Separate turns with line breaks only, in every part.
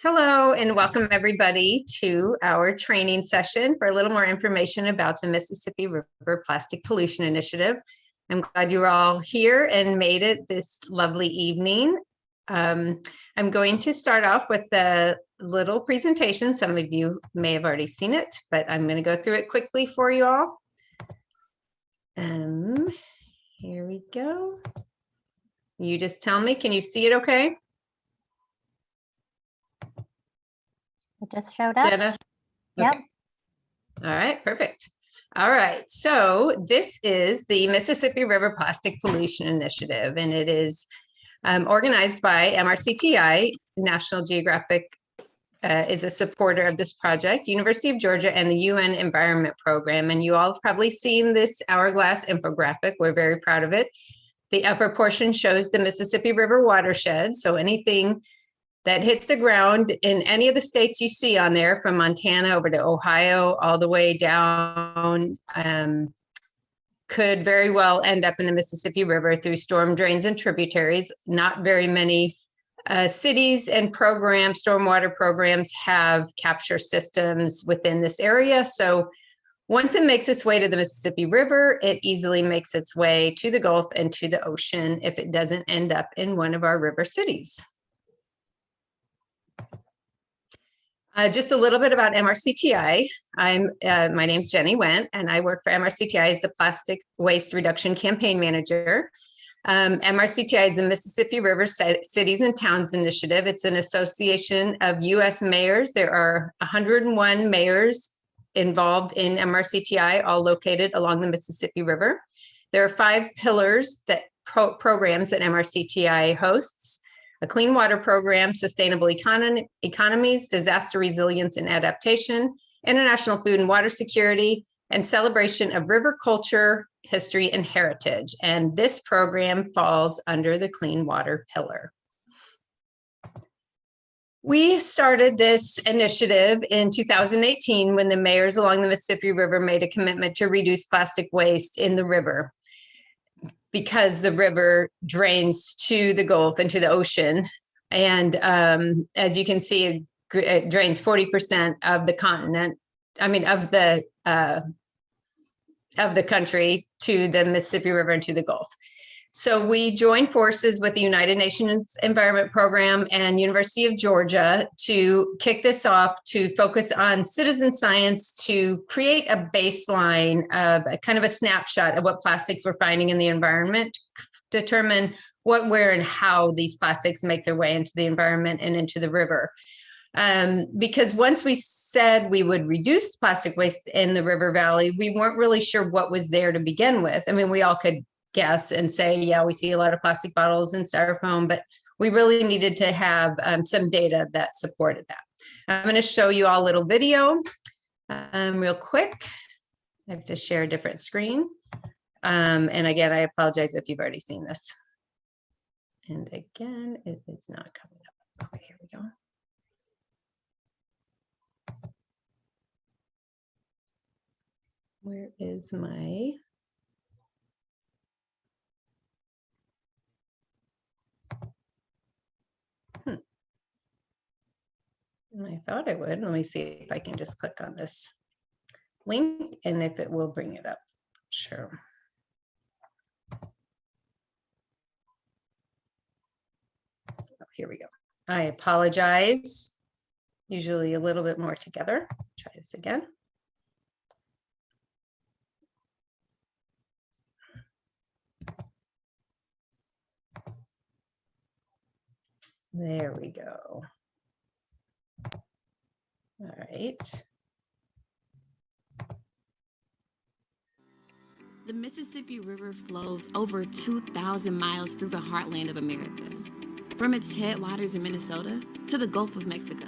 Hello and welcome everybody to our training session for a little more information about the Mississippi River Plastic Pollution Initiative. I'm glad you're all here and made it this lovely evening. I'm going to start off with a little presentation. Some of you may have already seen it, but I'm going to go through it quickly for you all. Here we go. You just tell me, can you see it okay?
It just showed up.
Jenna?
Yep.
Okay. All right, perfect. All right, so this is the Mississippi River Plastic Pollution Initiative, and it is organized by MRCTI. National Geographic is a supporter of this project, University of Georgia, and the UN Environment Program. And you all have probably seen this hourglass infographic. We're very proud of it. The upper portion shows the Mississippi River watershed, so anything that hits the ground in any of the states you see on there, from Montana over to Ohio, all the way down, could very well end up in the Mississippi River through storm drains and tributaries. Not very many cities and programs, stormwater programs, have capture systems within this area. So once it makes its way to the Mississippi River, it easily makes its way to the Gulf and to the ocean if it doesn't end up in one of our river cities. Just a little bit about MRCTI. My name's Jenny Wendt, and I work for MRCTI as the Plastic Waste Reduction Campaign Manager. MRCTI is the Mississippi River Cities and Towns Initiative. It's an association of U.S. mayors. There are 101 mayors involved in MRCTI, all located along the Mississippi River. There are 5 pillars that programs that MRCTI hosts: a clean water program, sustainable economies, disaster resilience and adaptation, international food and water security, and celebration of river culture, history, and heritage. And this program falls under the clean water pillar. We started this initiative in 2018 when the mayors along the Mississippi River made a commitment to reduce plastic waste in the river, because the river drains to the Gulf and to the ocean. And as you can see, it drains 40% of the continent, of the country to the Mississippi River and to the Gulf. So we joined forces with the United Nations Environment Program and University of Georgia to kick this off, to focus on citizen science, to create a baseline of a kind of a snapshot of what plastics we're finding in the environment, determine what, where, and how these plastics make their way into the environment and into the river. Because once we said we would reduce plastic waste in the river valley, we weren't really sure what was there to begin with. I mean, we all could guess and say, yeah, we see a lot of plastic bottles and styrofoam, but we really needed to have some data that supported that. I'm going to show you all a little video real quick. I have to share a different screen. And again, I apologize if you've already seen this. And again, it's not coming up. Okay, here we go. Where is my... I thought it would. Let me see if I can just click on this link and if it will bring it up. Sure. Oh, here we go. I apologize. Usually a little bit more together. Try this again. There we go. All right.
The Mississippi River flows over 2,000 miles through the heartland of America, from its headwaters in Minnesota to the Gulf of Mexico.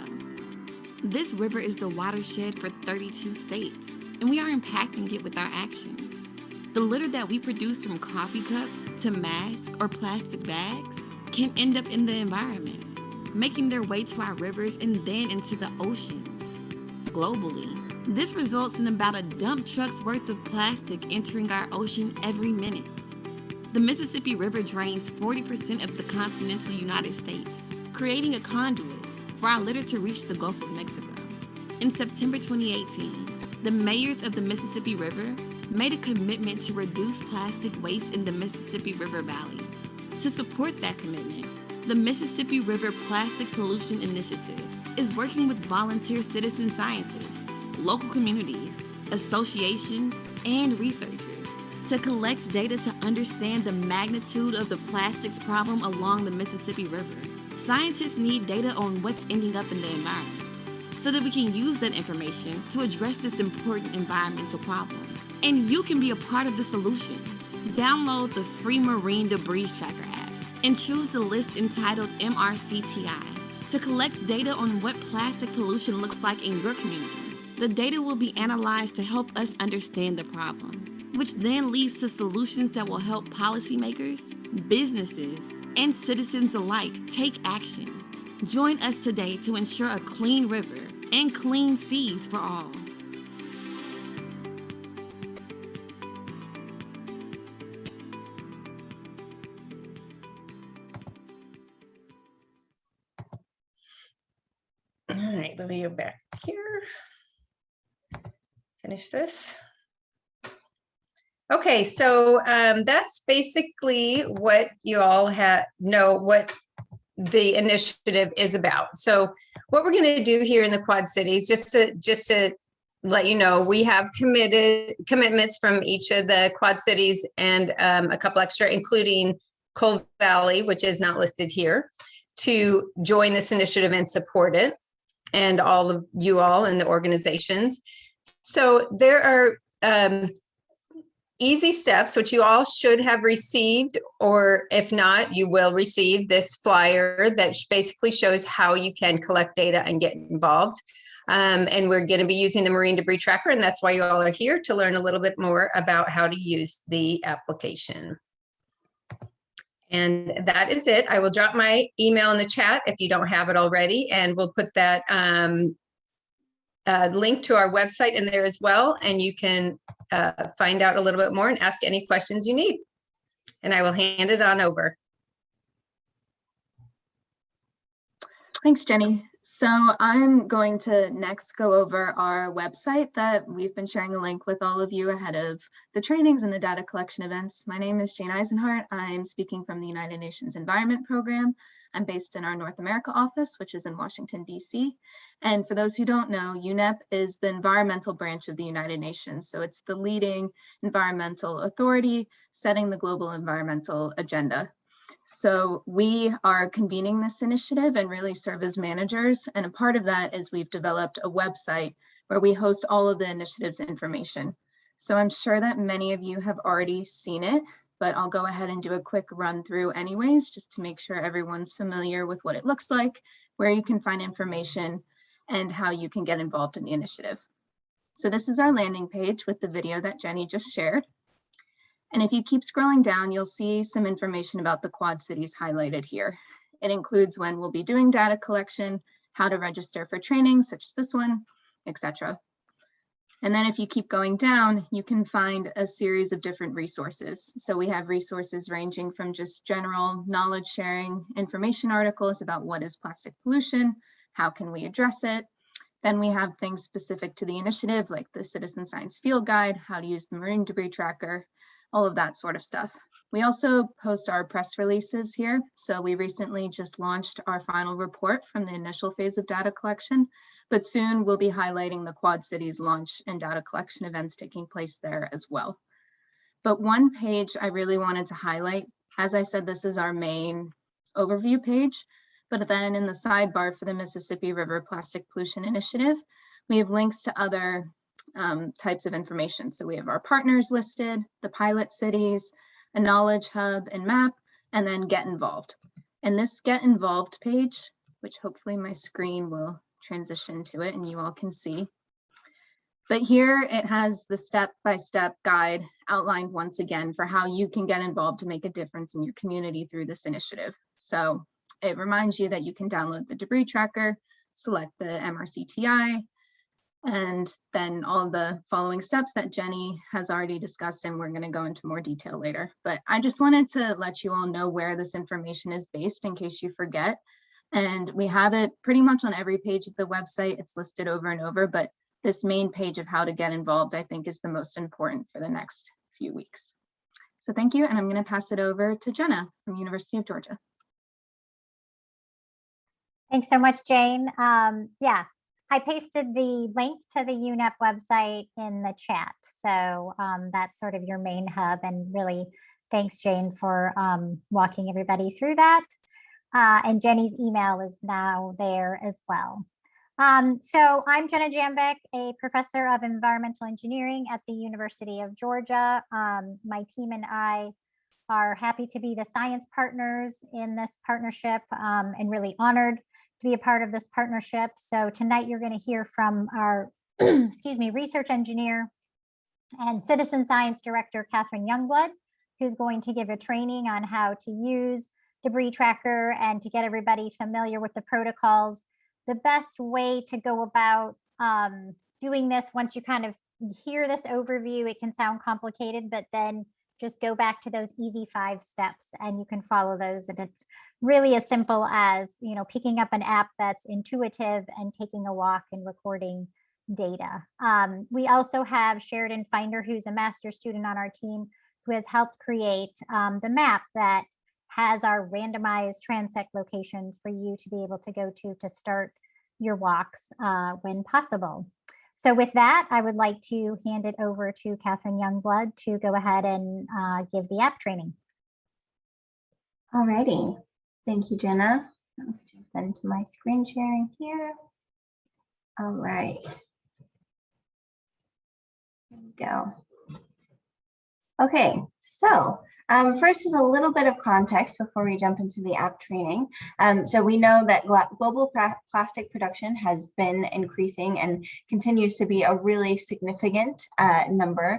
This river is the watershed for 32 states, and we are impacting it with our actions. The litter that we produce, from coffee cups to masks or plastic bags, can end up in the environment, making their way to our rivers and then into the oceans. Globally, this results in about a dump truck's worth of plastic entering our ocean every minute. The Mississippi River drains 40% of the continental United States, creating a conduit for our litter to reach the Gulf of Mexico. In September 2018, the mayors of the Mississippi River made a commitment to reduce plastic waste in the Mississippi River Valley. To support that commitment, the Mississippi River Plastic Pollution Initiative is working with volunteer citizen scientists, local communities, associations, and researchers to collect data to understand the magnitude of the plastics problem along the Mississippi River. Scientists need data on what's ending up in the environment so that we can use that information to address this important environmental problem. And you can be a part of the solution. Download the free Marine Debris Tracker app and choose the list entitled MRCTI to collect data on what plastic pollution looks like in your community. The data will be analyzed to help us understand the problem, which then leads to solutions that will help policymakers, businesses, and citizens alike take action. Join us today to ensure a clean river and clean seas for all.
All right, let me go back here. Finish this. Okay, so that's basically what you all know what the initiative is about. So what we're going to do here in the Quad Cities, just to let you know, we have commitments from each of the Quad Cities and a couple extra, including Coal Valley, which is not listed here, to join this initiative and support it, and all of you all in the organizations. So there are easy steps, which you all should have received, or if not, you will receive this flyer that basically shows how you can collect data and get involved. And we're going to be using the Marine Debris Tracker, and that's why you all are here, to learn a little bit more about how to use the application. And that is it. I will drop my email in the chat if you don't have it already, and we'll put that link to our website in there as well, and you can find out a little bit more and ask any questions you need. And I will hand it on over.
Thanks, Jenny. So I'm going to next go over our website that we've been sharing a link with all of you ahead of the trainings and the data collection events. My name is Jane Eisenhart. I'm speaking from the United Nations Environment Program. I'm based in our North America office, which is in Washington, DC. And for those who don't know, UNEP is the environmental branch of the United Nations. So it's the leading environmental authority setting the global environmental agenda. So we are convening this initiative and really serve as managers. And a part of that is we've developed a website where we host all of the initiative's information. So I'm sure that many of you have already seen it, but I'll go ahead and do a quick run through anyways, just to make sure everyone's familiar with what it looks like, where you can find information, and how you can get involved in the initiative. So this is our landing page with the video that Jenny just shared. And if you keep scrolling down, you'll see some information about the Quad Cities highlighted here. It includes when we'll be doing data collection, how to register for trainings such as this one, etc. And then if you keep going down, you can find a series of different resources. So we have resources ranging from just general knowledge sharing, information articles about what is plastic pollution, how can we address it. Then we have things specific to the initiative, like the Citizen Science Field Guide, how to use the Marine Debris Tracker, all of that sort of stuff. We also post our press releases here. So we recently just launched our final report from the initial phase of data collection, but soon we'll be highlighting the Quad Cities launch and data collection events taking place there as well. But one page I really wanted to highlight, as I said, this is our main overview page, but then in the sidebar for the Mississippi River Plastic Pollution Initiative, we have links to other types of information. So we have our partners listed, the pilot cities, a knowledge hub and map, and then get involved. And this get involved page, which hopefully my screen will transition to it and you all can see. But here it has the step-by-step guide outlined once again for how you can get involved to make a difference in your community through this initiative. So it reminds you that you can download the debris tracker, select the MRCTI, and then all the following steps that Jenny has already discussed, and we're going to go into more detail later. But I just wanted to let you all know where this information is based in case you forget. And we have it pretty much on every page of the website. It's listed over and over, but this main page of how to get involved, I think, is the most important for the next few weeks. So thank you, and I'm going to pass it over to Jenna from University of Georgia.
Thanks so much, Jane. Yeah, I pasted the link to the UNEP website in the chat. So that's sort of your main hub, and really thanks, Jane, for walking everybody through that. And Jenny's email is now there as well. So I'm Jenna Jambeck, a professor of environmental engineering at the University of Georgia. My team and I are happy to be the science partners in this partnership, and really honored to be a part of this partnership. So tonight you're going to hear from our excuse me, research engineer and citizen science director, Catherine Youngblood, who's going to give a training on how to use debris tracker and to get everybody familiar with the protocols. The best way to go about doing this, once you kind of hear this overview, it can sound complicated, but then just go back to those easy 5 steps and you can follow those. And it's really as simple as, you know, picking up an app that's intuitive and taking a walk and recording data. We also have Sheridan Finder, who's a master's student on our team, who has helped create the map that has our randomized transect locations for you to be able to go to start your walks when possible. So with that, I would like to hand it over to Catherine Youngblood to go ahead and give the app training.
All righty. Thank you, Jenna. I'll jump into my screen sharing here. All right. There we go. Okay, so first is a little bit of context before we jump into the app training. So we know that global plastic production has been increasing and continues to be a really significant number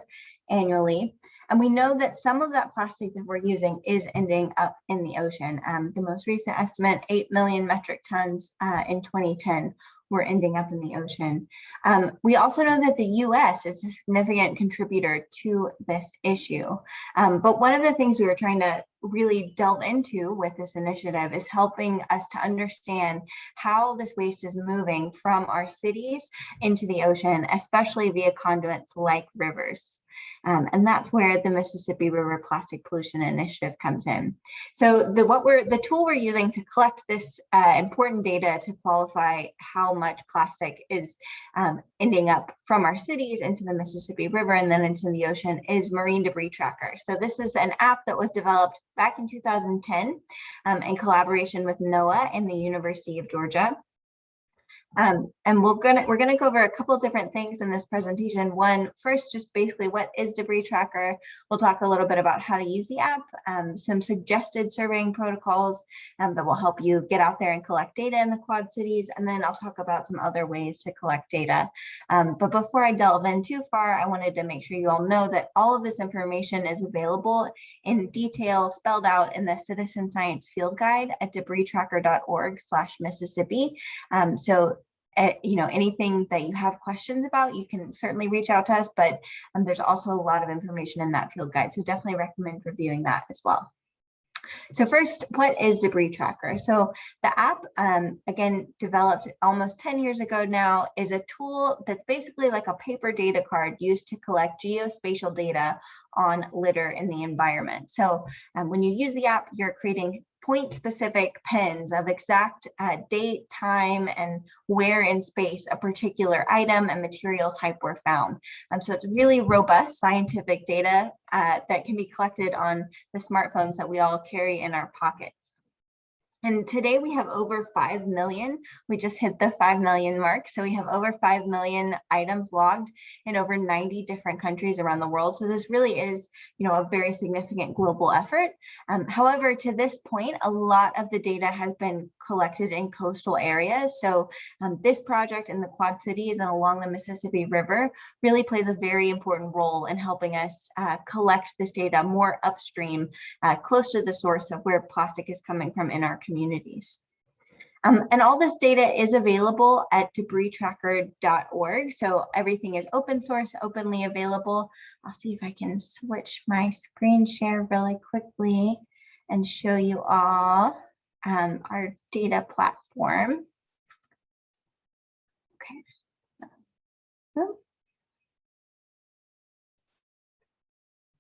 annually. And we know that some of that plastic that we're using is ending up in the ocean. The most recent estimate, 8 million metric tons in 2010. Were ending up in the ocean. We also know that the US is a significant contributor to this issue. But one of the things we were trying to really delve into with this initiative is helping us to understand how this waste is moving from our cities into the ocean, especially via conduits like rivers. And that's where the Mississippi River Plastic Pollution Initiative comes in. So the tool we're using to collect this important data to qualify how much plastic is ending up from our cities into the Mississippi River and then into the ocean is Marine Debris Tracker. So this is an app that was developed back in 2010 in collaboration with NOAA and the University of Georgia. And we're gonna go over a couple of different things in this presentation. One, first, just basically what is Debris Tracker? We'll talk a little bit about how to use the app, some suggested surveying protocols that will help you get out there and collect data in the Quad Cities. And then I'll talk about some other ways to collect data. But before I delve in too far, I wanted to make sure you all know that all of this information is available in detail spelled out in the Citizen Science Field Guide at debristracker.org/Mississippi. So you know, anything that you have questions about, you can certainly reach out to us, but there's also a lot of information in that field guide. So definitely recommend reviewing that as well. So first, what is Debris Tracker? So the app, again, developed almost 10 years ago now, is a tool that's basically like a paper data card used to collect geospatial data on litter in the environment. So when you use the app, you're creating point-specific pins of exact date, time, and where in space a particular item and material type were found. So it's really robust scientific data that can be collected on the smartphones that we all carry in our pockets. And today we have over 5 million. We just hit the 5 million mark. So we have over 5 million items logged in over 90 different countries around the world. So this really is, you know, a very significant global effort. However, to this point, a lot of the data has been collected in coastal areas. So this project in the Quad Cities and along the Mississippi River really plays a very important role in helping us collect this data more upstream, close to the source of where plastic is coming from in our communities. And all this data is available at debristracker.org. So everything is open source, openly available. I'll see if I can switch my screen share really quickly and show you all our data platform. Okay.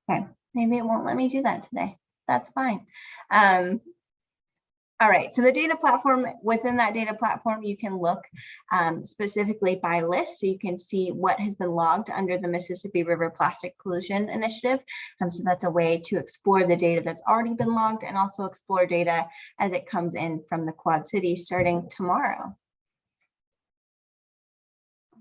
Okay, maybe it won't let me do that today. That's fine. All right, so the data platform, within that data platform, you can look specifically by list, so you can see what has been logged under the Mississippi River Plastic Pollution Initiative. So that's a way to explore the data that's already been logged and also explore data as it comes in from the Quad Cities starting tomorrow.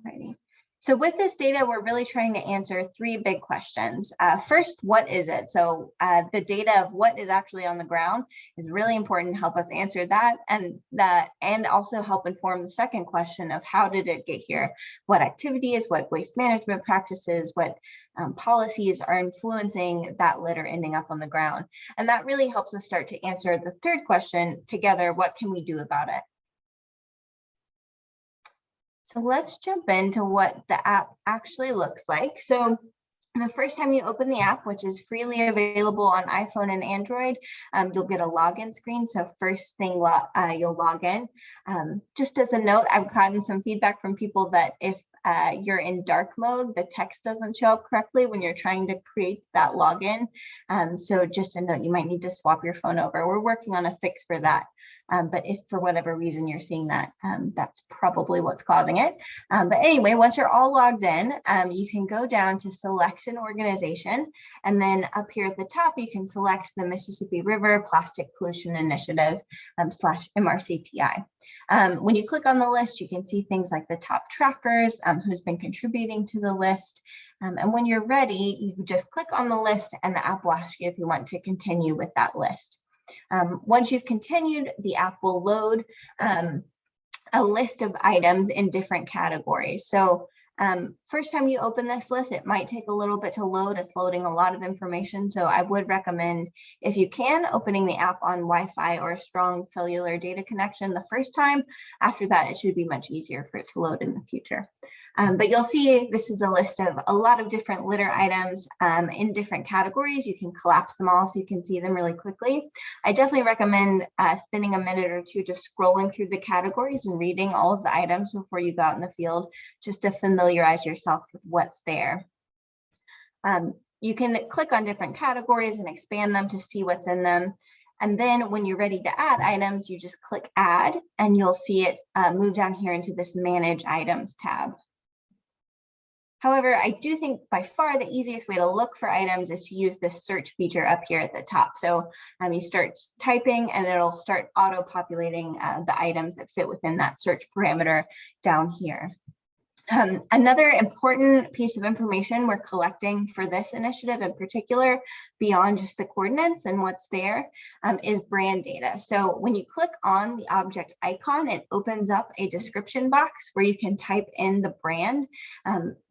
Alrighty. So with this data, we're really trying to answer three big questions. First, what is it? So the data of what is actually on the ground is really important to help us answer that, and also help inform the second question of how did it get here? What activities, what waste management practices, what policies are influencing that litter ending up on the ground? And that really helps us start to answer the third question together, what can we do about it? So let's jump into what the app actually looks like. So the first time you open the app, which is freely available on iPhone and Android, you'll get a login screen. So first thing you'll log in. Just as a note, I've gotten some feedback from people that if you're in dark mode, the text doesn't show up correctly when you're trying to create that login. So just a note, you might need to swap your phone over. We're working on a fix for that. But if for whatever reason you're seeing that, that's probably what's causing it. But anyway, once you're all logged in, you can go down to select an organization. And then up here at the top, you can select the Mississippi River Plastic Pollution Initiative / MRCTI. When you click on the list, you can see things like the top trackers, who's been contributing to the list. And when you're ready, you can just click on the list and the app will ask you if you want to continue with that list. Once you've continued, the app will load a list of items in different categories. So first time you open this list, it might take a little bit to load. It's loading a lot of information. So I would recommend, if you can, opening the app on Wi-Fi or a strong cellular data connection the first time. After that, it should be much easier for it to load in the future. But you'll see this is a list of a lot of different litter items in different categories. You can collapse them all so you can see them really quickly. I definitely recommend spending a minute or two just scrolling through the categories and reading all of the items before you go out in the field, just to familiarize yourself with what's there. You can click on different categories and expand them to see what's in them. And then when you're ready to add items, you just click add and you'll see it move down here into this manage items tab. However, I do think by far the easiest way to look for items is to use this search feature up here at the top. So you start typing and it'll start auto-populating the items that fit within that search parameter down here. Another important piece of information we're collecting for this initiative in particular, beyond just the coordinates and what's there, is brand data. So when you click on the object icon, it opens up a description box where you can type in the brand.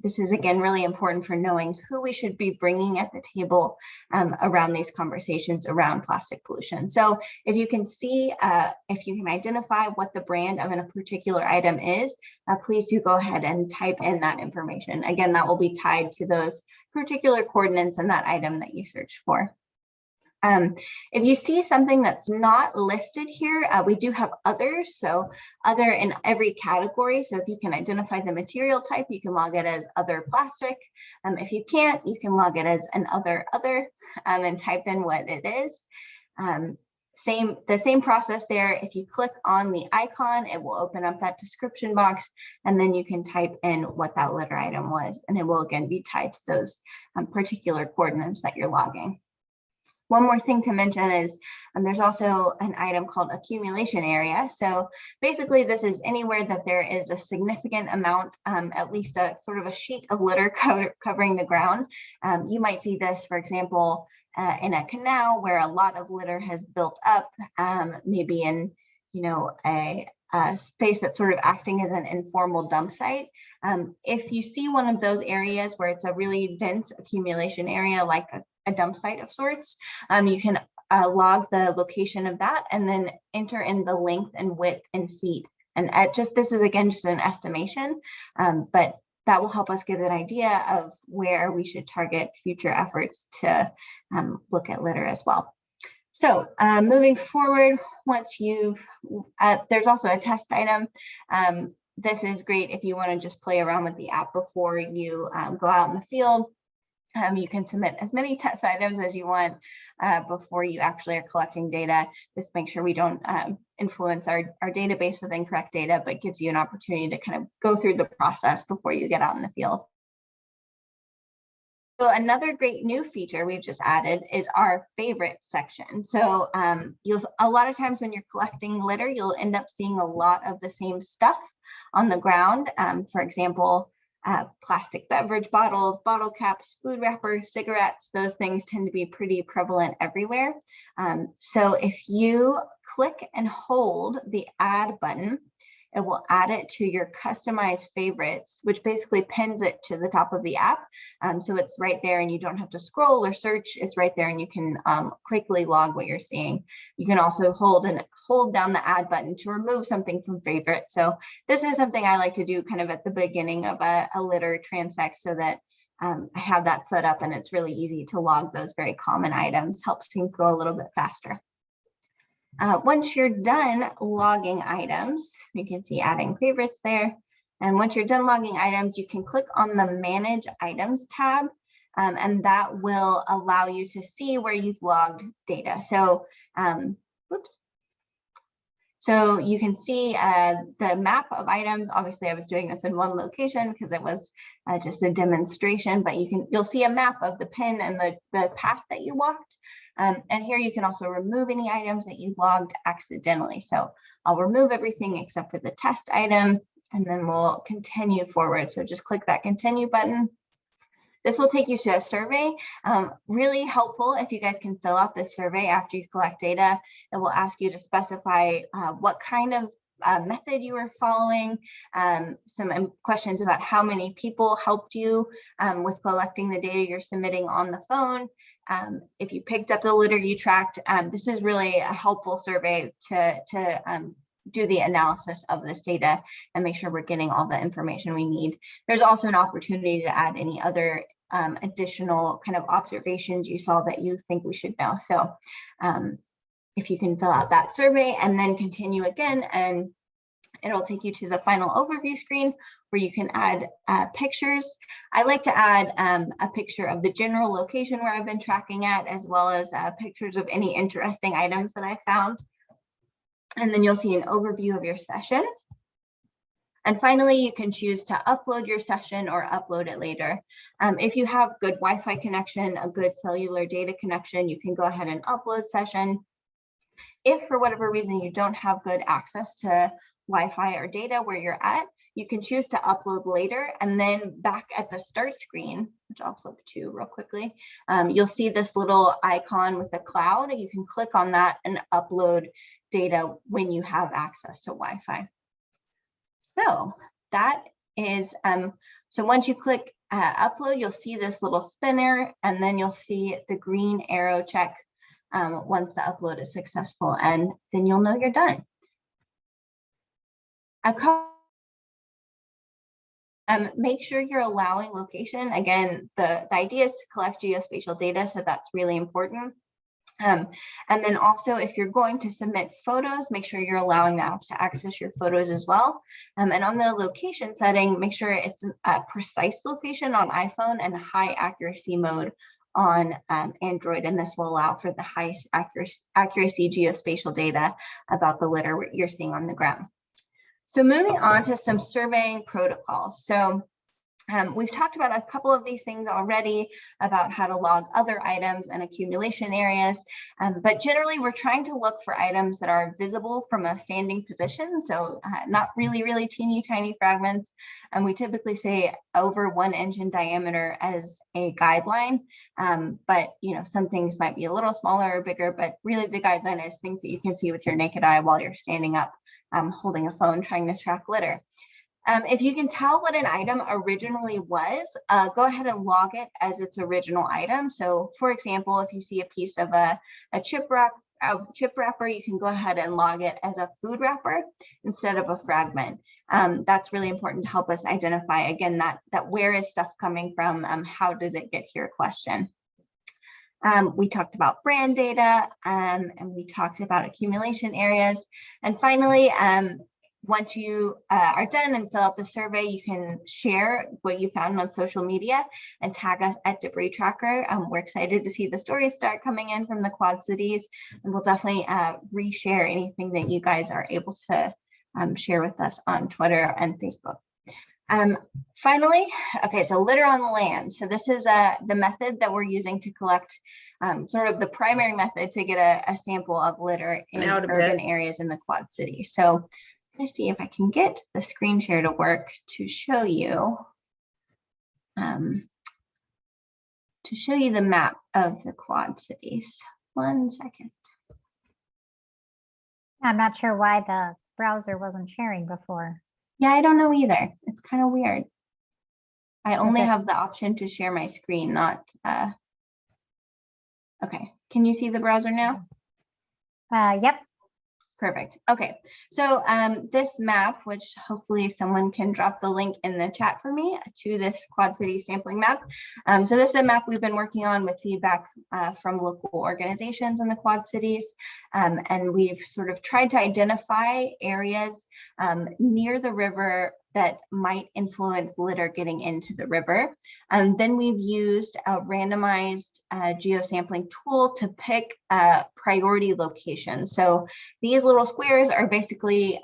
This is, again, really important for knowing who we should be bringing at the table around these conversations around plastic pollution. So if you can see, if you can identify what the brand of a particular item is, please do go ahead and type in that information. Again, that will be tied to those particular coordinates and that item that you searched for. If you see something that's not listed here, we do have others. So other in every category. So if you can identify the material type, you can log it as other plastic. If you can't, you can log it as an other and type in what it is. The same process there. If you click on the icon, it will open up that description box, and then you can type in what that litter item was, and it will again be tied to those particular coordinates that you're logging. One more thing to mention is there's also an item called Accumulation Area. So basically this is anywhere that there is a significant amount, at least a sort of a sheet of litter covering the ground. You might see this, for example, in a canal where a lot of litter has built up, maybe in, a space that's sort of acting as an informal dump site. If you see one of those areas where it's a really dense accumulation area, like a dump site of sorts, you can log the location of that and then enter in the length and width in feet. And this is again just an estimation, but that will help us get an idea of where we should target future efforts to look at litter as well. So moving forward, once you've, there's also a test item. This is great if you want to just play around with the app before you go out in the field. You can submit as many test items as you want before you actually are collecting data. Just make sure we don't influence our database with incorrect data, but gives you an opportunity to kind of go through the process before you get out in the field. So another great new feature we've just added is our favorite section. So a lot of times when you're collecting litter, you'll end up seeing a lot of the same stuff on the ground. For example, plastic beverage bottles, bottle caps, food wrappers, cigarettes, those things tend to be pretty prevalent everywhere. So if you click and hold the add button, it will add it to your customized favorites, which basically pins it to the top of the app. So it's right there and you don't have to scroll or search. It's right there and you can quickly log what you're seeing. You can also hold down the add button to remove something from favorite. So this is something I like to do kind of at the beginning of a litter transect so that I have that set up and it's really easy to log those very common items, helps things go a little bit faster. Once you're done logging items, you can see adding favorites there. And once you're done logging items, you can click on the Manage Items tab, and that will allow you to see where you've logged data. So, So you can see the map of items. Obviously, I was doing this in one location because it was just a demonstration, but you'll see a map of the pin and the path that you walked. And here you can also remove any items that you logged accidentally. So I'll remove everything except for the test item, and then we'll continue forward. So just click that continue button. This will take you to a survey. Really helpful if you guys can fill out this survey after you collect data. It will ask you to specify what kind of method you were following, some questions about how many people helped you with collecting the data you're submitting on the phone. If you picked up the litter you tracked, this is really a helpful survey to do the analysis of this data and make sure we're getting all the information we need. There's also an opportunity to add any other additional kind of observations you saw that you think we should know. So if you can fill out that survey and then continue again, and it'll take you to the final overview screen where you can add pictures. I like to add a picture of the general location where I've been tracking at, as well as pictures of any interesting items that I found. And then you'll see an overview of your session. And finally, you can choose to upload your session or upload it later. If you have good Wi-Fi connection, a good cellular data connection, you can go ahead and upload session. If for whatever reason you don't have good access to Wi-Fi or data where you're at, you can choose to upload later, and then back at the start screen, which I'll flip to real quickly, you'll see this little icon with the cloud. You can click on that and upload data when you have access to Wi-Fi. So that is, so once you click upload, you'll see this little spinner, and then you'll see the green arrow check once the upload is successful, and then you'll know you're done. Make sure you're allowing location. Again, the idea is to collect geospatial data, so that's really important. And then also, if you're going to submit photos, make sure you're allowing the app to access your photos as well. And on the location setting, make sure it's a precise location on iPhone and high accuracy mode on Android, and this will allow for the highest accuracy geospatial data about the litter you're seeing on the ground. So moving on to some surveying protocols. So we've talked about a couple of these things already about how to log other items and accumulation areas, but generally we're trying to look for items that are visible from a standing position, so not really teeny tiny fragments, and we typically say over 1 inch in diameter as a guideline, but some things might be a little smaller or bigger, but really the guideline is things that you can see with your naked eye while you're standing up holding a phone trying to track litter. If you can tell what an item originally was, go ahead and log it as its original item. So for example, if you see a piece of a chip wrapper, you can go ahead and log it as a food wrapper instead of a fragment. That's really important to help us identify, again, that where is stuff coming from, how did it get here question. We talked about brand data, and we talked about accumulation areas. And finally, once you are done and fill out the survey, you can share what you found on social media and tag us at Debris Tracker. We're excited to see the stories start coming in from the Quad Cities, and we'll definitely reshare anything that you guys are able to share with us on Twitter and Facebook. Finally, okay, so litter on land. So this is the method that we're using to collect sort of the primary method to get a sample of litter in urban areas in the Quad Cities. So let's see if I can get the screen share to work to show you the map of the Quad Cities. 1 second.
I'm not sure why the browser wasn't sharing before.
Yeah, I don't know either. It's kind of weird. I only have the option to share my screen, not, okay. Can you see the browser now?
Yep.
Perfect. Okay, so this map, which hopefully someone can drop the link in the chat for me to this Quad City sampling map. So this is a map we've been working on with feedback from local organizations in the Quad Cities. And we've sort of tried to identify areas near the river that might influence litter getting into the river. Then we've used a randomized geosampling tool to pick priority locations. So these little squares are basically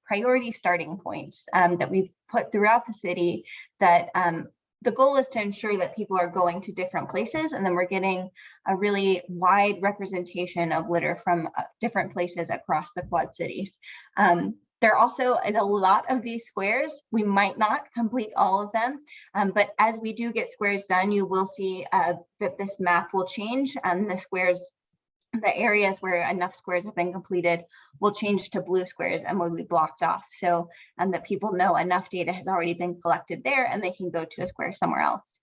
priority starting points that we've put throughout the city that the goal is to ensure that people are going to different places, and then we're getting a really wide representation of litter from different places across the Quad Cities. There also is a lot of these squares. We might not complete all of them, but as we do get squares done, you will see that this map will change, and the areas where enough squares have been completed will change to blue squares and will be blocked off, so that people know enough data has already been collected there and they can go to a square somewhere else.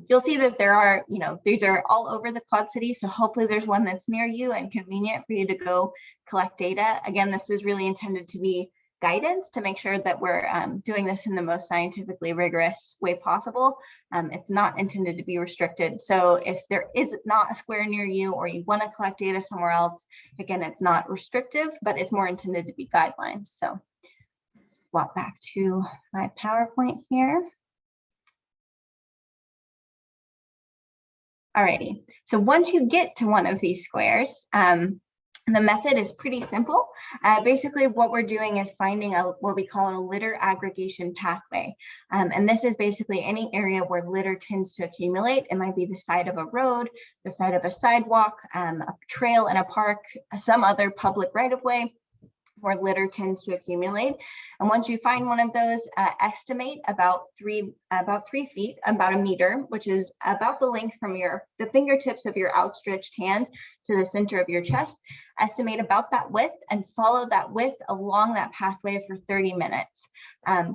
You'll see that there are, these are all over the Quad City, so hopefully there's one that's near you and convenient for you to go collect data. Again, this is really intended to be guidance to make sure that we're doing this in the most scientifically rigorous way possible. It's not intended to be restricted. So if there is not a square near you or you want to collect data somewhere else, again, it's not restrictive, but it's more intended to be guidelines. So swap back to my PowerPoint here. Alrighty, so once you get to one of these squares, the method is pretty simple. Basically, what we're doing is finding what we call a litter aggregation pathway. And this is basically any area where litter tends to accumulate. It might be the side of a road, the side of a sidewalk, a trail in a park, some other public right-of-way where litter tends to accumulate. And once you find one of those, estimate about 3 feet, about a meter, which is about the length from the fingertips of your outstretched hand to the center of your chest. Estimate about that width and follow that width along that pathway for 30 minutes.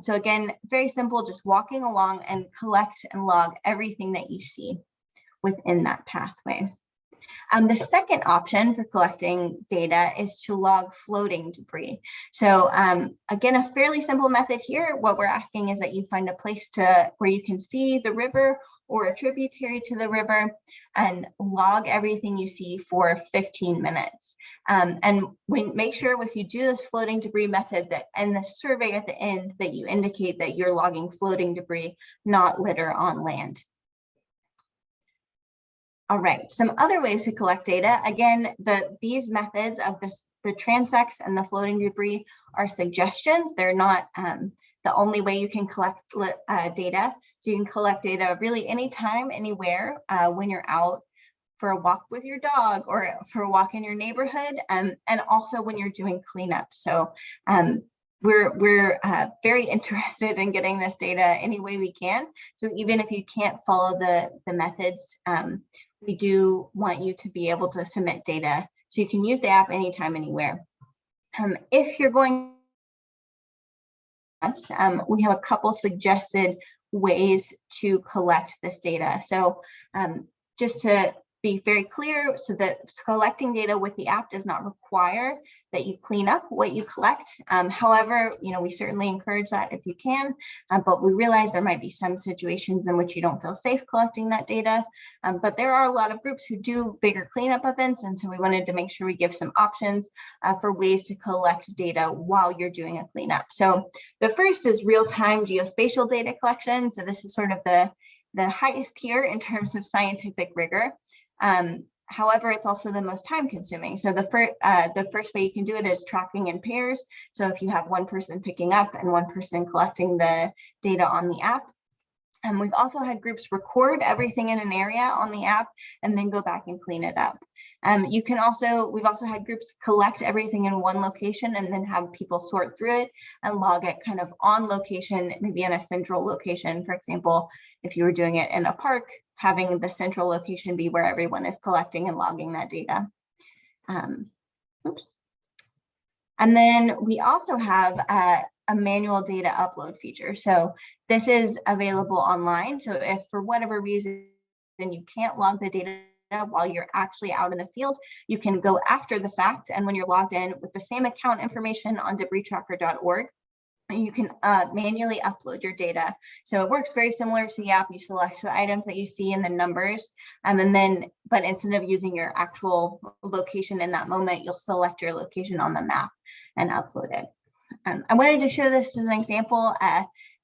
So again, very simple, just walking along and collect and log everything that you see within that pathway. The second option for collecting data is to log floating debris. So again, a fairly simple method here. What we're asking is that you find a place where you can see the river or a tributary to the river and log everything you see for 15 minutes. And make sure if you do this floating debris method that in the survey at the end that you indicate that you're logging floating debris, not litter on land. All right, some other ways to collect data. Again, these methods of the transects and the floating debris are suggestions. They're not the only way you can collect data. So you can collect data really anytime, anywhere, when you're out for a walk with your dog or for a walk in your neighborhood, and also when you're doing cleanup. So we're very interested in getting this data any way we can. So even if you can't follow the methods, we do want you to be able to submit data. So you can use the app anytime, anywhere. If you're going, we have a couple suggested ways to collect this data. So just to be very clear so that collecting data with the app does not require that you clean up what you collect. However, we certainly encourage that if you can, but we realize there might be some situations in which you don't feel safe collecting that data. But there are a lot of groups who do bigger cleanup events, and so we wanted to make sure we give some options for ways to collect data while you're doing a cleanup. So the first is real-time geospatial data collection. So this is sort of the highest tier in terms of scientific rigor. However, it's also the most time consuming. So the first way you can do it is tracking in pairs. So if you have one person picking up and one person collecting the data on the app. And we've also had groups record everything in an area on the app and then go back and clean it up. We've also had groups collect everything in one location and then have people sort through it and log it kind of on location, maybe in a central location. For example, if you were doing it in a park, having the central location be where everyone is collecting and logging that data. And then we also have a manual data upload feature. So this is available online. So if for whatever reason you can't log the data while you're actually out in the field, you can go after the fact. And when you're logged in with the same account information on debristracker.org, you can manually upload your data. So it works very similar to the app. You select the items that you see in the numbers, but instead of using your actual location in that moment, you'll select your location on the map and upload it. I wanted to show this as an example.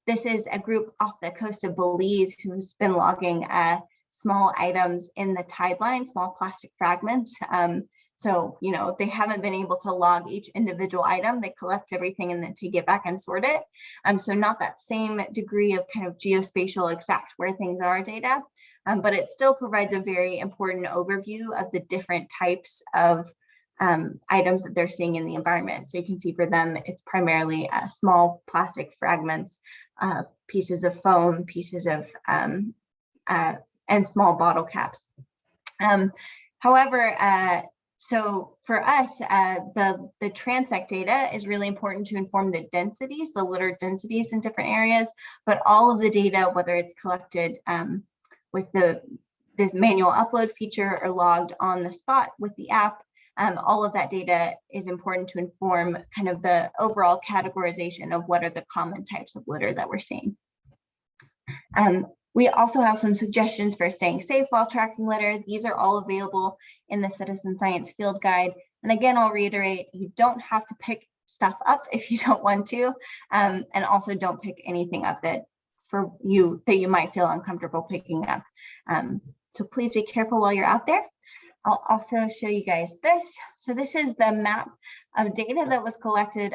This is a group off the coast of Belize who's been logging small items in the tide line, small plastic fragments. So, they haven't been able to log each individual item. They collect everything and then take it back and sort it. So not that same degree of kind of geospatial exact where things are data, but it still provides a very important overview of the different types of items that they're seeing in the environment. So you can see for them, it's primarily small plastic fragments, pieces of foam, pieces of, and small bottle caps. However, so for us, the transect data is really important to inform the densities, the litter densities in different areas, but all of the data, whether it's collected with the manual upload feature or logged on the spot with the app, all of that data is important to inform kind of the overall categorization of what are the common types of litter that we're seeing. We also have some suggestions for staying safe while tracking litter. These are all available in the Citizen Science Field Guide. And again, I'll reiterate, you don't have to pick stuff up if you don't want to, and also don't pick anything up that you might feel uncomfortable picking up. So please be careful while you're out there. I'll also show you guys this. So this is the map of data that was collected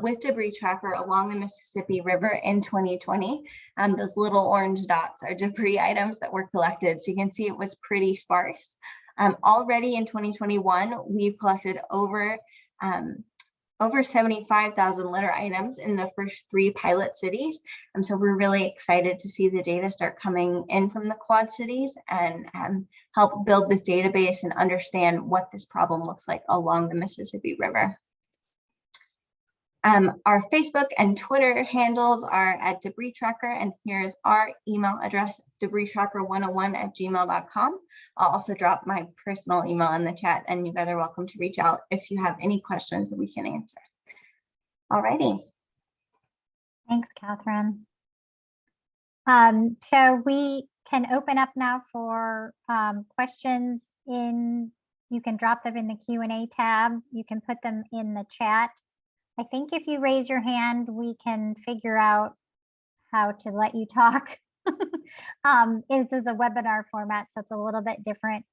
with Debris Tracker along the Mississippi River in 2020. Those little orange dots are debris items that were collected. So you can see it was pretty sparse. Already in 2021, we've collected over 75,000 litter items in the first 3 pilot cities. So we're really excited to see the data start coming in from the Quad cities and help build this database and understand what this problem looks like along the Mississippi River. Our Facebook and Twitter handles are at Debris Tracker, and here's our email address, debristracker101@gmail.com. I'll also drop my personal email in the chat, and you guys are welcome to reach out if you have any questions that we can answer. All righty.
Thanks, Catherine. So we can open up now for questions you can drop them in the Q&A tab. You can put them in the chat. I think if you raise your hand, we can figure out how to let you talk. This is a webinar format, so it's a little bit different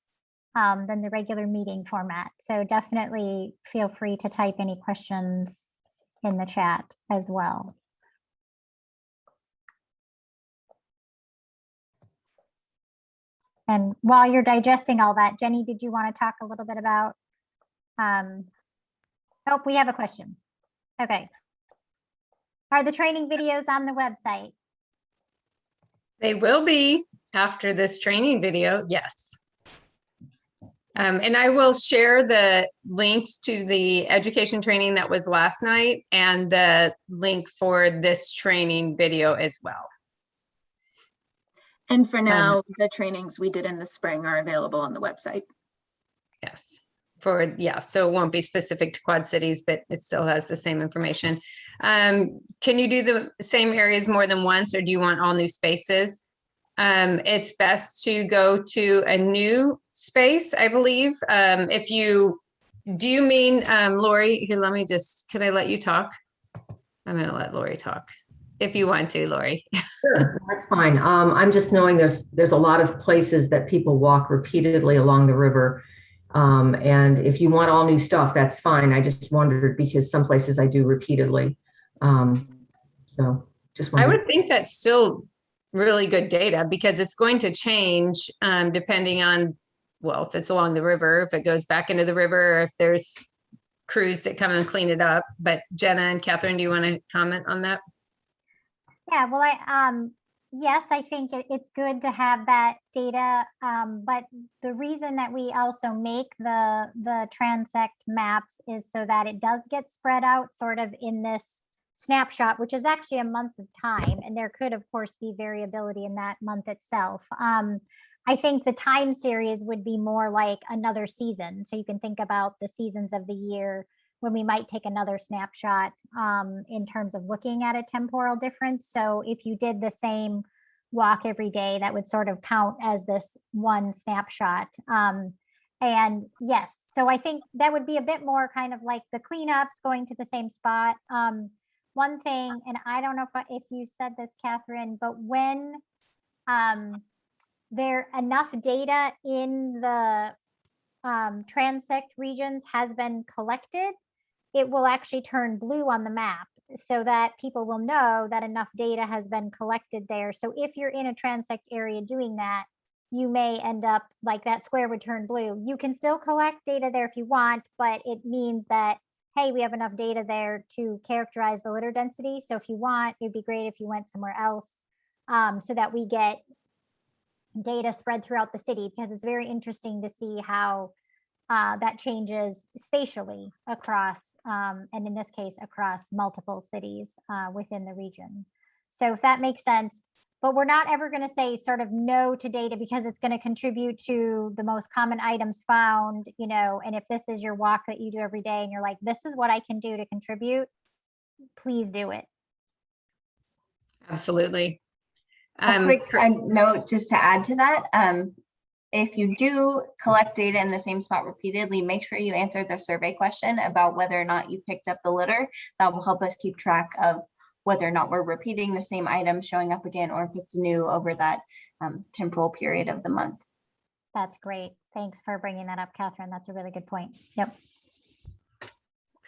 than the regular meeting format. So definitely feel free to type any questions in the chat as well. And while you're digesting all that, Jenny, did you want to talk a little bit about, oh, we have a question. Okay. Are the training videos on the website?
They will be after this training video, yes. And I will share the links to the education training that was last night and the link for this training video as well.
And for now, the trainings we did in the spring are available on the website.
Yes. So it won't be specific to Quad Cities, but it still has the same information. Can you do the same areas more than once, or do you want all new spaces? It's best to go to a new space, I believe. Do you mean, Lori, here, can I let you talk? I'm gonna let Lori talk. If you want to, Lori.
Sure, that's fine. I'm just knowing there's a lot of places that people walk repeatedly along the river. And if you want all new stuff, that's fine. I just wondered because some places I do repeatedly. So just
I
wondered.
would think that's still really good data because it's going to change depending on, well, if it's along the river, if it goes back into the river, or if there's crews that come and clean it up. But Jenna and Catherine, do you want to comment on that?
Yeah, well, yes, I think it's good to have that data, but the reason that we also make the transect maps is so that it does get spread out sort of in this snapshot, which is actually a month of time, and there could, of course, be variability in that month itself. I think the time series would be more like another season, so you can think about the seasons of the year when we might take another snapshot in terms of looking at a temporal difference. So if you did the same walk every day, that would sort of count as this one snapshot. And yes, so I think that would be a bit more kind of like the cleanups going to the same spot. One thing, and I don't know if you said this, Catherine, but when there enough data in the transect regions has been collected, it will actually turn blue on the map so that people will know that enough data has been collected there. So if you're in a transect area doing that, you may end up like that square would turn blue. You can still collect data there if you want, but it means that, hey, we have enough data there to characterize the litter density. So if you want, it'd be great if you went somewhere else so that we get data spread throughout the city, because it's very interesting to see how that changes spatially across, and in this case, across multiple cities within the region. So if that makes sense, but we're not ever going to say sort of no to data because it's going to contribute to the most common items found, you know, and if this is your walk that you do every day and you're like, this is what I can do to contribute, please do it.
Absolutely.
A quick note just to add to that. If you do collect data in the same spot repeatedly, make sure you answer the survey question about whether or not you picked up the litter. That will help us keep track of whether or not we're repeating the same item showing up again, or if it's new over that temporal period of the month.
That's great. Thanks for bringing that up, Catherine. That's a really good point. Yep.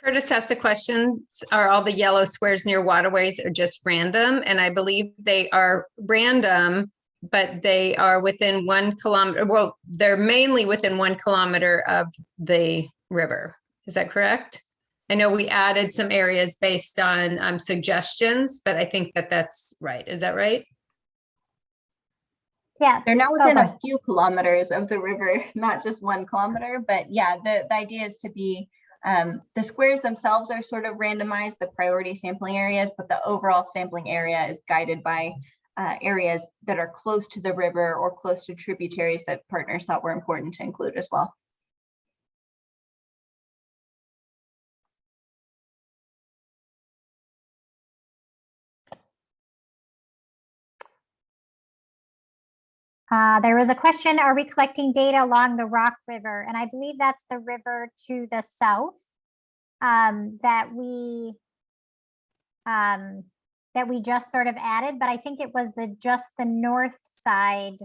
Curtis asked a question, are all the yellow squares near waterways or just random? And I believe they are random, but they are within 1 kilometer. Well, they're mainly within 1 kilometer of the river. Is that correct? I know we added some areas based on suggestions, but I think that that's right. Is that right?
Yeah.
They're not within a few kilometers of the river, not just 1 kilometer, but yeah, the idea is to be, the squares themselves are sort of randomized, the priority sampling areas, but the overall sampling area is guided by areas that are close to the river or close to tributaries that partners thought were important to include as well.
There was a question, are we collecting data along the Rock River? And I believe that's the river to the south that we just sort of added, but I think it was just the north side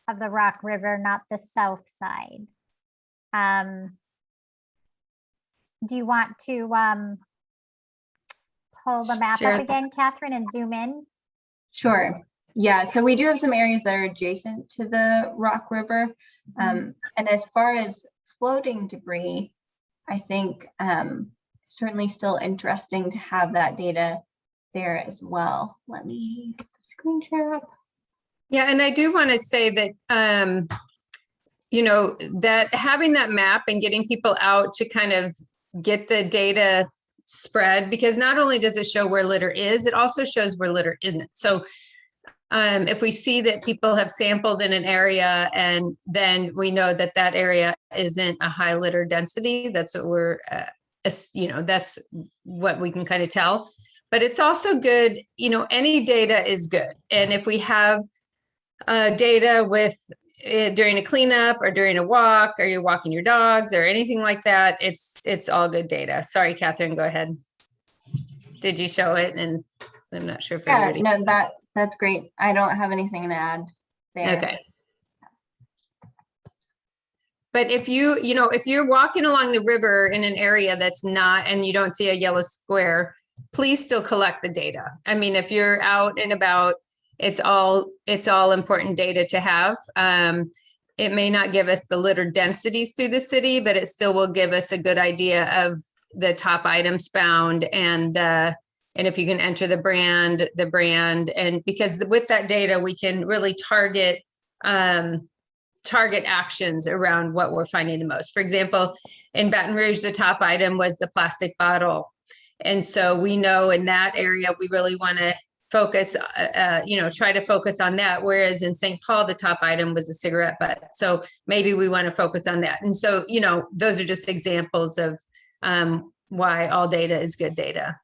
of the Rock River, not the south side. Do you want to pull the map
Sure.
up again, Catherine, and zoom in?
Sure. Yeah, so we do have some areas that are adjacent to the Rock River. And as far as floating debris, I think certainly still interesting to have that data there as well. Let me get the screen share up.
Yeah, and I do want to say that, you know, that having that map and getting people out to kind of get the data spread, because not only does it show where litter is, it also shows where litter isn't. So if we see that people have sampled in an area and then we know that that area isn't a high litter density, that's what we're, that's what we can kind of tell. But it's also good, any data is good. And if we have data with during a cleanup or during a walk, or you're walking your dogs or anything like that, it's all good data. Sorry, Catherine, go ahead. Did you show it? And I'm not sure if
Yeah,
everybody.
no, that's great. I don't have anything to add there.
Okay. But if if you're walking along the river in an area that's not, and you don't see a yellow square, please still collect the data. I mean, if you're out and about, it's all important data to have. It may not give us the litter densities through the city, but it still will give us a good idea of the top items found and if you can enter the brand, and because with that data, we can really target actions around what we're finding the most. For example, in Baton Rouge, the top item was the plastic bottle. And so we know in that area, we really want to focus, try to focus on that. Whereas in St. Paul, the top item was a cigarette butt. So maybe we want to focus on that. And so, those are just examples of why all data is good data.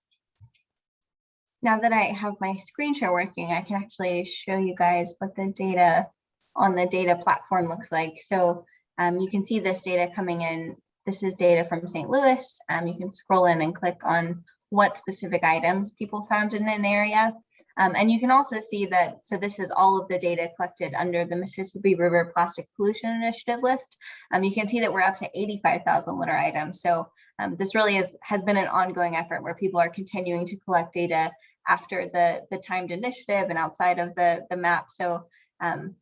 Now that I have my screen share working, I can actually show you guys what the data on the data platform looks like. So you can see this data coming in. This is data from St. Louis. You can scroll in and click on what specific items people found in an area. And you can also see that, so this is all of the data collected under the Mississippi River Plastic Pollution Initiative list. You can see that we're up to 85,000 litter items. So this really has been an ongoing effort where people are continuing to collect data after the timed initiative and outside of the map. So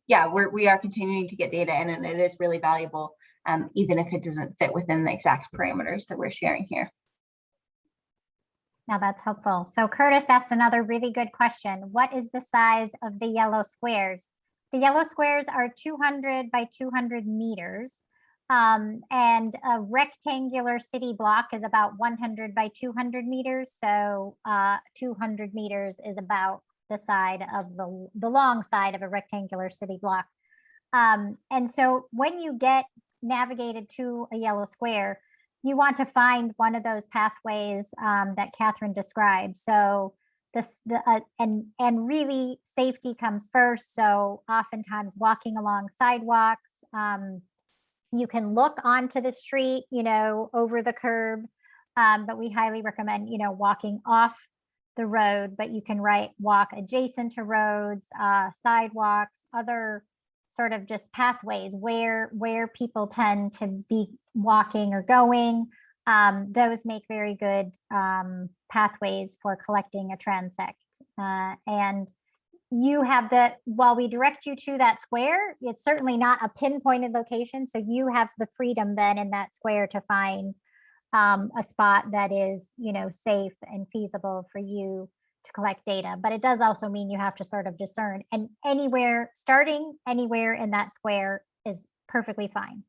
yeah, we are continuing to get data in, and it is really valuable, even if it doesn't fit within the exact parameters that we're sharing here.
Now that's helpful. So Curtis asked another really good question. What is the size of the yellow squares? The yellow squares are 200 by 200 meters. And a rectangular city block is about 100 by 200 meters. So 200 meters is about the side of the long side of a rectangular city block. And so when you get navigated to a yellow square, you want to find one of those pathways that Catherine described. So and really safety comes first. So oftentimes walking along sidewalks, you can look onto the street, over the curb, but we highly recommend, walking off the road, but you can walk adjacent to roads, sidewalks, other sort of just pathways where people tend to be walking or going. Those make very good pathways for collecting a transect. And you have while we direct you to that square, it's certainly not a pinpointed location. So you have the freedom then in that square to find a spot that is, safe and feasible for you to collect data. But it does also mean you have to sort of discern, and starting anywhere in that square is perfectly fine.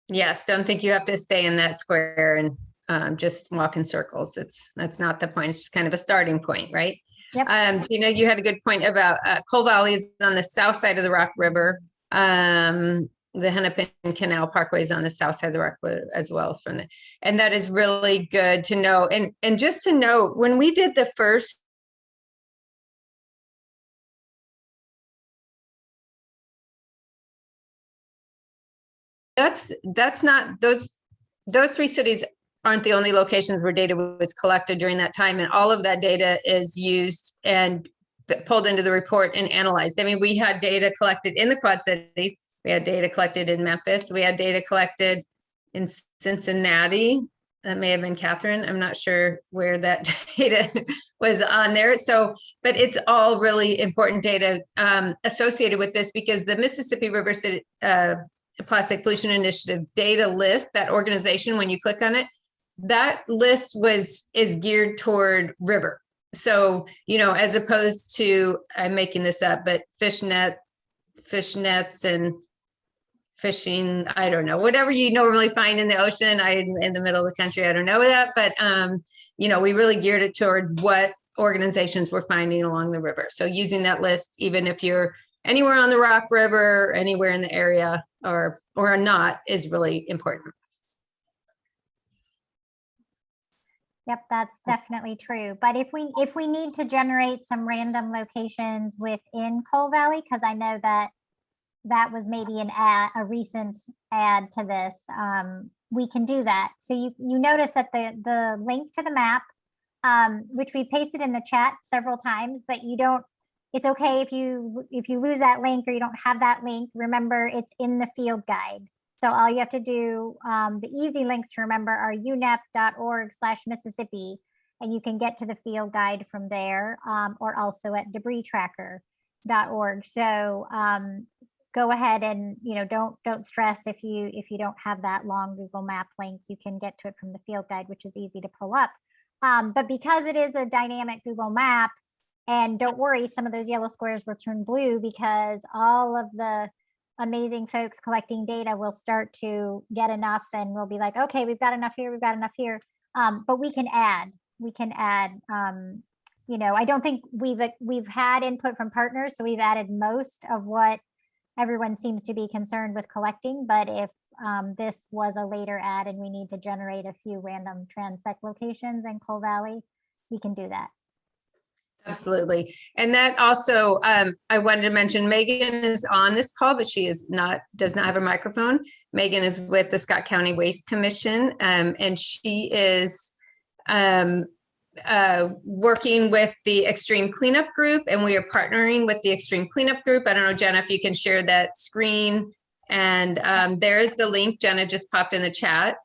Yes, don't think you have to stay in that square and just walk in circles. That's not the point. It's just kind of a starting point, right?
Yep.
You had a good point about Coal Valley is on the south side of the Rock River. The Hennepin Canal Parkway is on the south side of the Rock River as well and that is really good to know. And just to know, when we did the first that's not those three cities aren't the only locations where data was collected during that time, and all of that data is used and pulled into the report and analyzed. I mean, we had data collected in the Quad Cities, we had data collected in Memphis, we had data collected in Cincinnati. That may have been Catherine. I'm not sure where that data was on there. So, but it's all really important data associated with this, because the Mississippi River City Plastic Pollution Initiative data list, that organization, when you click on it, that list is geared toward river. So, as opposed to, I'm making this up, but fishnets and fishing, I don't know, whatever you normally find in the ocean. I'm in the middle of the country, I don't know that, but we really geared it toward what organizations we're finding along the river. So using that list, even if you're anywhere on the Rock River, anywhere in the area or not, is really important.
Yep, that's definitely true. But if we need to generate some random locations within Coal Valley, because I know that was maybe a recent add to this, we can do that. So you notice that the link to the map, which we pasted in the chat several times, but it's okay if you lose that link or you don't have that link. Remember, it's in the field guide. So all you have to do, the easy links to remember are unep.org/Mississippi, and you can get to the field guide from there, or also at debristracker.org. So go ahead and, don't stress if you don't have that long Google Map link. You can get to it from the field guide, which is easy to pull up. But because it is a dynamic Google Map, and don't worry, some of those yellow squares will turn blue because all of the amazing folks collecting data will start to get enough, and we'll be like, okay, we've got enough here, we've got enough here. But we can add, I don't think we've had input from partners, so we've added most of what everyone seems to be concerned with collecting. But if this was a later add and we need to generate a few random transect locations in Coal Valley, we can do that.
Absolutely. And that also, I wanted to mention, Megan is on this call, but she does not have a microphone. Megan is with the Scott County Waste Commission, and she is working with the Extreme Cleanup Group, and we are partnering with the Extreme Cleanup Group. I don't know, Jenna, if you can share that screen. And there is the link Jenna just popped in the chat.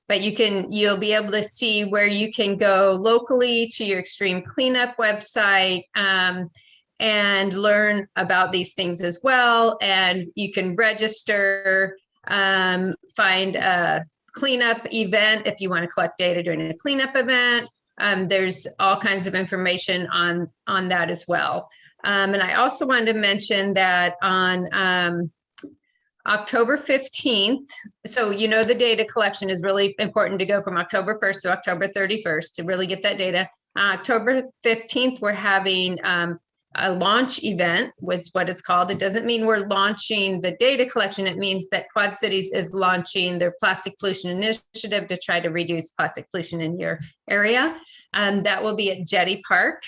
But you'll be able to see where you can go locally to your Extreme Cleanup website and learn about these things as well. And you can register, find a cleanup event if you want to collect data during a cleanup event. There's all kinds of information on that as well. And I also wanted to mention that on October 15th. So, the data collection is really important to go from October 1st to October 31st to really get that data. October 15th, we're having a launch event, was what it's called. It doesn't mean we're launching the data collection. It means that Quad Cities is launching their plastic pollution initiative to try to reduce plastic pollution in your area. That will be at Jetty Park.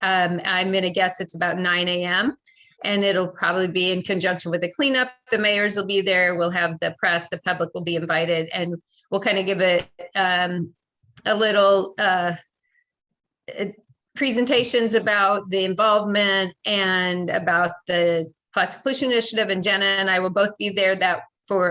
I'm going to guess it's about 9 a.m. And it'll probably be in conjunction with the cleanup. The mayors will be there. We'll have the press, the public will be invited, and we'll kind of give it a little presentations about the involvement and about the plastic pollution initiative. And Jenna and I will both be there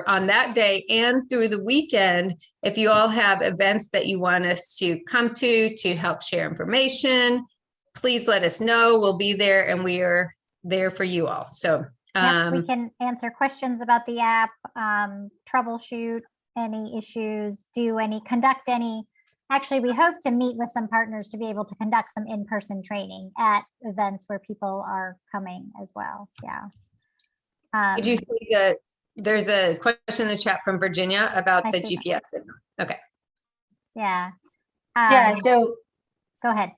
on that day and through the weekend. If you all have events that you want us to come to help share information, please let us know. We'll be there, and we are there for you all. So
we can answer questions about the app, troubleshoot any issues, conduct any. Actually, we hope to meet with some partners to be able to conduct some in-person training at events where people are coming as well. Yeah.
Did you see that there's a question in the chat from Virginia about the GPS signal? Okay.
Yeah.
So
go ahead.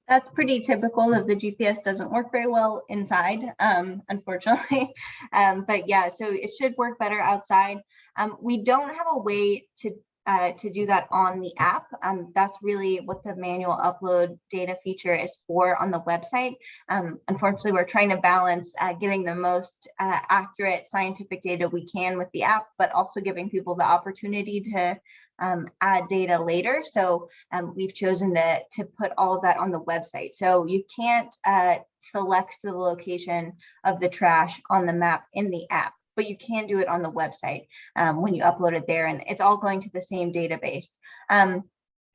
That's pretty typical of the GPS doesn't work very well inside, unfortunately. But yeah, so it should work better outside. We don't have a way to do that on the app. That's really what the manual upload data feature is for on the website. Unfortunately, we're trying to balance getting the most accurate scientific data we can with the app, but also giving people the opportunity to add data later. So we've chosen to put all of that on the website. So you can't select the location of the trash on the map in the app, but you can do it on the website when you upload it there, and it's all going to the same database.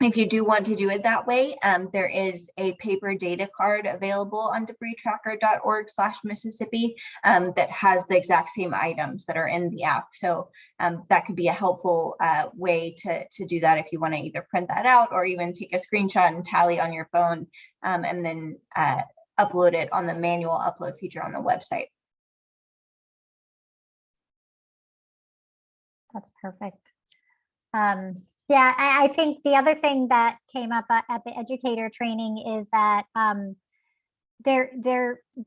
If you do want to do it that way, there is a paper data card available on debristracker.org/Mississippi that has the exact same items that are in the app. So that could be a helpful way to do that if you want to either print that out or even take a screenshot and tally on your phone and then upload it on the manual upload feature on the website.
That's perfect. Yeah, I think the other thing that came up at the educator training is that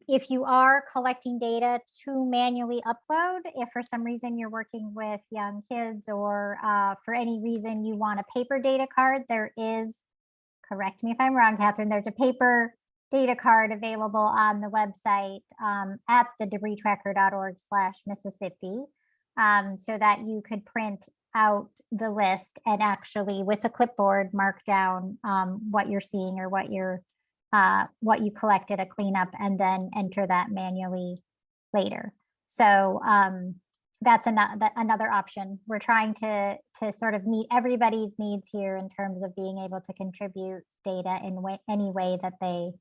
if you are collecting data to manually upload, if for some reason you're working with young kids or for any reason you want a paper data card, there is, correct me if I'm wrong, Catherine, there's a paper data card available on the website at the debristracker.org/Mississippi, so that you could print out the list and actually with a clipboard mark down what you're seeing or what you collected a cleanup and then enter that manually later. So that's another option. We're trying to sort of meet everybody's needs here in terms of being able to contribute data in any way that they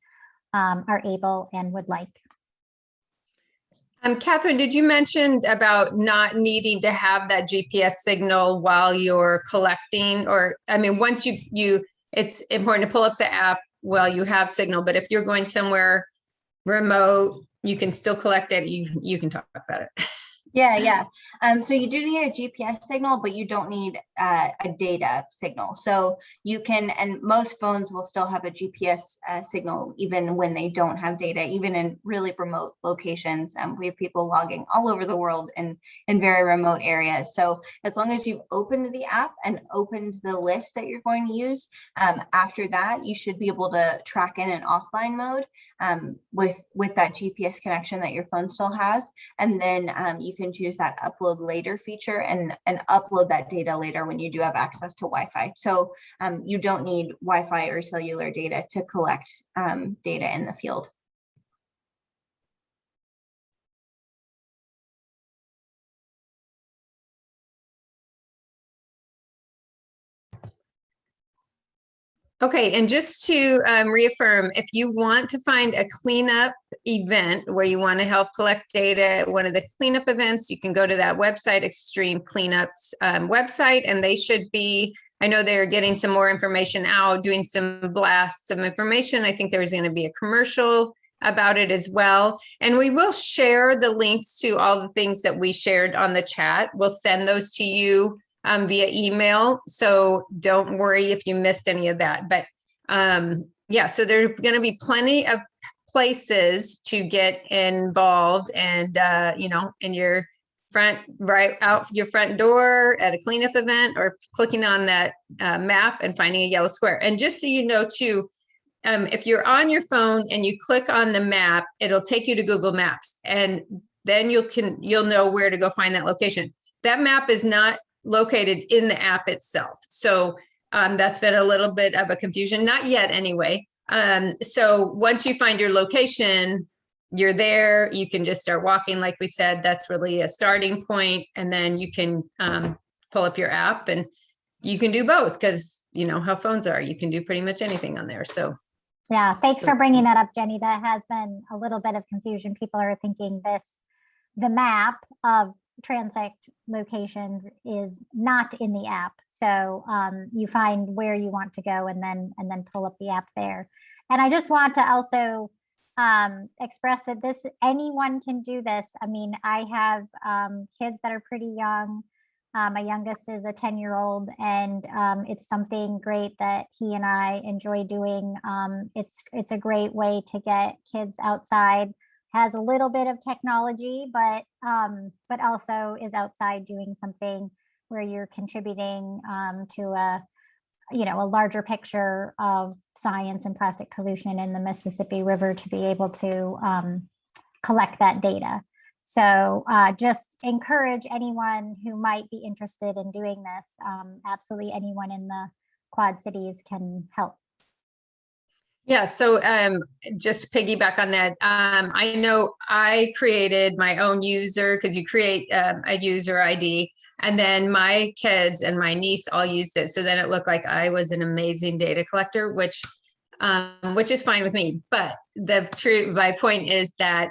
are able and would like.
Catherine, did you mention about not needing to have that GPS signal while you're collecting? Or, I mean, once it's important to pull up the app while you have signal, but if you're going somewhere remote, you can still collect it. You can talk about it.
Yeah. So you do need a GPS signal, but you don't need a data signal. So you can, and most phones will still have a GPS signal, even when they don't have data, even in really remote locations. We have people logging all over the world in very remote areas. So as long as you've opened the app and opened the list that you're going to use, after that, you should be able to track in an offline mode with that GPS connection that your phone still has. And then you can choose that upload later feature and upload that data later when you do have access to Wi-Fi. So you don't need Wi-Fi or cellular data to collect data in the field.
Okay, and just to reaffirm, if you want to find a cleanup event where you want to help collect data, one of the cleanup events, you can go to that website, Extreme Cleanups website, and they should be, I know they're getting some more information out, doing some blasts of information. I think there's going to be a commercial about it as well. And we will share the links to all the things that we shared on the chat. We'll send those to you via email. So don't worry if you missed any of that. But yeah, so there's going to be plenty of places to get involved and, in your right out your front door at a cleanup event or clicking on that map and finding a yellow square. And just so you know, too, if you're on your phone and you click on the map, it'll take you to Google Maps. And then you'll know where to go find that location. That map is not located in the app itself. So that's been a little bit of a confusion, not yet anyway. So once you find your location, you're there, you can just start walking. Like we said, that's really a starting point. And then you can pull up your app and you can do both because you know how phones are. You can do pretty much anything on there. So
yeah, thanks for bringing that up, Jenny. That has been a little bit of confusion. People are thinking the map of transect locations is not in the app. So you find where you want to go and then pull up the app there. And I just want to also express that anyone can do this. I mean, I have kids that are pretty young. My youngest is a 10-year-old, and it's something great that he and I enjoy doing. It's a great way to get kids outside. Has a little bit of technology, but also is outside doing something where you're contributing to a larger picture of science and plastic pollution in the Mississippi River to be able to collect that data. So just encourage anyone who might be interested in doing this. Absolutely anyone in the Quad Cities can help.
Yeah, so just piggyback on that. I know I created my own user because you create a user ID, and then my kids and my niece all used it. So then it looked like I was an amazing data collector, which is fine with me. But my point is that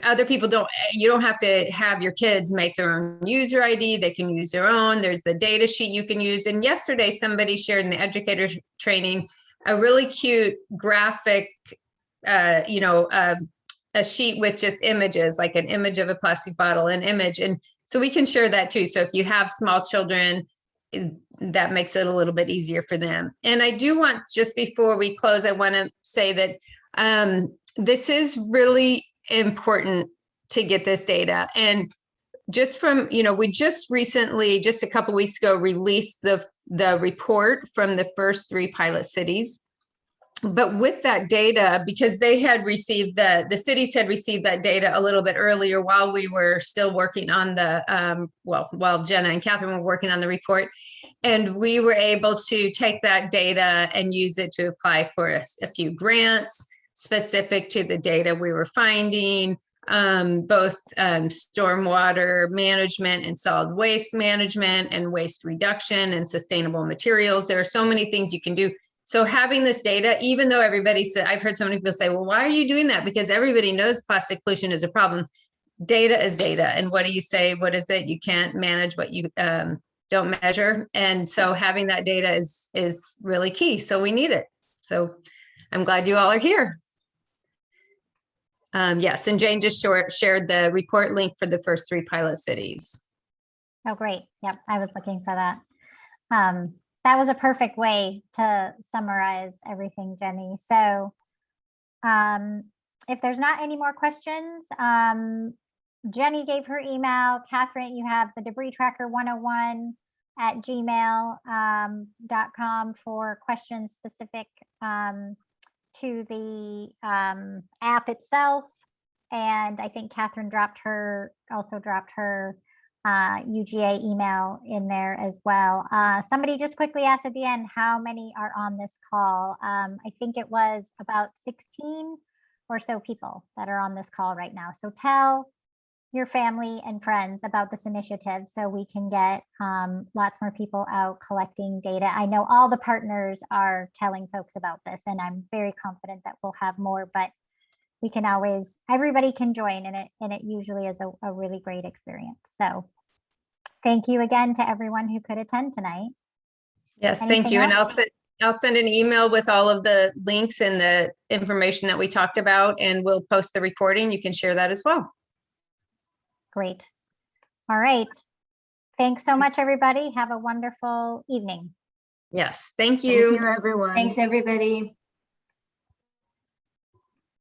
other people you don't have to have your kids make their own user ID. They can use their own. There's the data sheet you can use. And yesterday somebody shared in the educators training a really cute graphic, a sheet with just images, like an image of a plastic bottle, an image. And so we can share that too. So if you have small children, that makes it a little bit easier for them. And I do want, just before we close, I want to say that this is really important to get this data. And just from, we just recently, just a couple weeks ago, released the report from the first 3 pilot cities. But with that data, because they had received the cities had received that data a little bit earlier while we were still working on the, while Jenna and Catherine were working on the report. And we were able to take that data and use it to apply for a few grants specific to the data we were finding, both stormwater management and solid waste management and waste reduction and sustainable materials. There are so many things you can do. So having this data, even though everybody said, I've heard so many people say, well, why are you doing that? Because everybody knows plastic pollution is a problem. Data is data. And what do you say? What is it? You can't manage what you don't measure. And so having that data is really key. So we need it. So I'm glad you all are here. Yes, and Jane just shared the report link for the first 3 pilot cities.
Oh, great. Yep, I was looking for that. That was a perfect way to summarize everything, Jenny. So if there's not any more questions, Jenny gave her email. Catherine, you have the debris tracker 101 at gmail.com for questions specific to the app itself. And I think Catherine also dropped her UGA email in there as well. Somebody just quickly asked at the end, how many are on this call? I think it was about 16 or so people that are on this call right now. So tell your family and friends about this initiative so we can get lots more people out collecting data. I know all the partners are telling folks about this, and I'm very confident that we'll have more, but we can always, everybody can join, and it usually is a really great experience. So thank you again to everyone who could attend tonight.
Yes,
Anything
thank you.
else?
And I'll send an email with all of the links and the information that we talked about, and we'll post the reporting. You can share that as well.
Great. All right. Thanks so much, everybody. Have a wonderful evening.
Yes, thank
Thank
you.
you, everyone.
Thanks, everybody.